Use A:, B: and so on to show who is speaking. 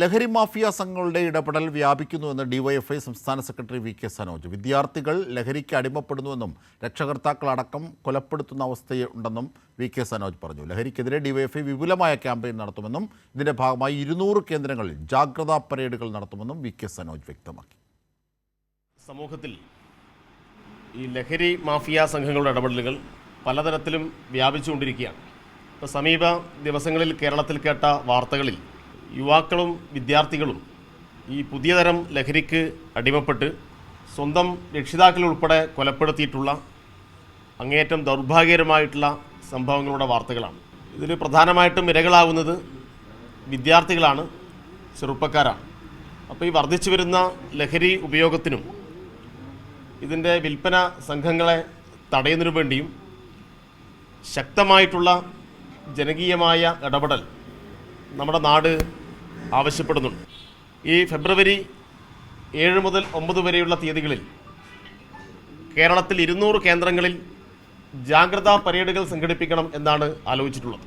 A: ലഹരി മാഫിയ സംഘങ്ങളുടെ ഇടപെടൽ വ്യാപിക്കുന്നുവെന്ന് ഡിവൈഎഫ്ഐ സംസ്ഥാന സെക്രട്ടറി വി കെ സനോജ്. വിദ്യാർത്ഥികൾ ലഹരിക്ക് അടിമപ്പെടുന്നുവെന്നും രക്ഷകർത്താക്കളടക്കം കൊലപ്പെടുത്തുന്ന അവസ്ഥയുണ്ടെന്നും വി കെ സനോജ് പറഞ്ഞു. ലഹരിക്കെതിരെ ഡിവൈഎഫ്ഐ വിപുലമായ ക്യാമ്പയിൻ നടത്തുമെന്നും ഇതിന്റെ ഭാഗമായി 200 കേന്ദ്രങ്ങളിൽ ജാഗ്രതാ പരേഡുകൾ നടത്തുമെന്നും വി കെ സനോജ് വ്യക്തമാക്കി.
B: സമൂഹത്തിൽ ഈ ലഹരി മാഫിയ സംഘങ്ങളുടെ ഇടപെടലുകൾ പലതരത്തിലും വ്യാപിച്ചുകൊണ്ടിരിക്കുകയാണ്. ഇപ്പോൾ സമീപ ദിവസങ്ങളിൽ കേരളത്തിൽ കേട്ട വാർത്തകളിൽ യുവാക്കളും വിദ്യാർത്ഥികളും ഈ പുതിയ തരം ലഹരിക്ക് അടിമപ്പെട്ട് സ്വന്തം രക്ഷിതാക്കളുൾപ്പെടെ കൊലപ്പെടുത്തിയിട്ടുള്ള അങ്ങേയറ്റം ദൗർഭാഗ്യകരമായിട്ടുള്ള സംഭവങ്ങളുടെ വാർത്തകളാണ്. ഇതിൽ പ്രധാനമായിട്ടും ഇരകളാവുന്നത് വിദ്യാർത്ഥികളാണ്, ചെറുപ്പക്കാരാണ്. അപ്പോൾ ഈ വർദ്ധിച്ചു വരുന്ന ലഹരി ഉപയോഗത്തിനും ഇതിൻ്റെ വിൽപ്പന സംഘങ്ങളെ തടയുന്നതിനു വേണ്ടിയും ശക്തമായിട്ടുള്ള ജനകീയമായ ഇടപെടൽ നമ്മുടെ നാട് ആവശ്യപ്പെടുന്നുണ്ട്. ഈ ഫെബ്രുവരി 7 മുതൽ 9 വരെയുള്ള തീയതികളിൽ കേരളത്തിൽ 200 കേന്ദ്രങ്ങളിൽ ജാഗ്രതാ പരേഡുകൾ സംഘടിപ്പിക്കണം എന്നാണ് ആലോചിച്ചിട്ടുള്ളത്.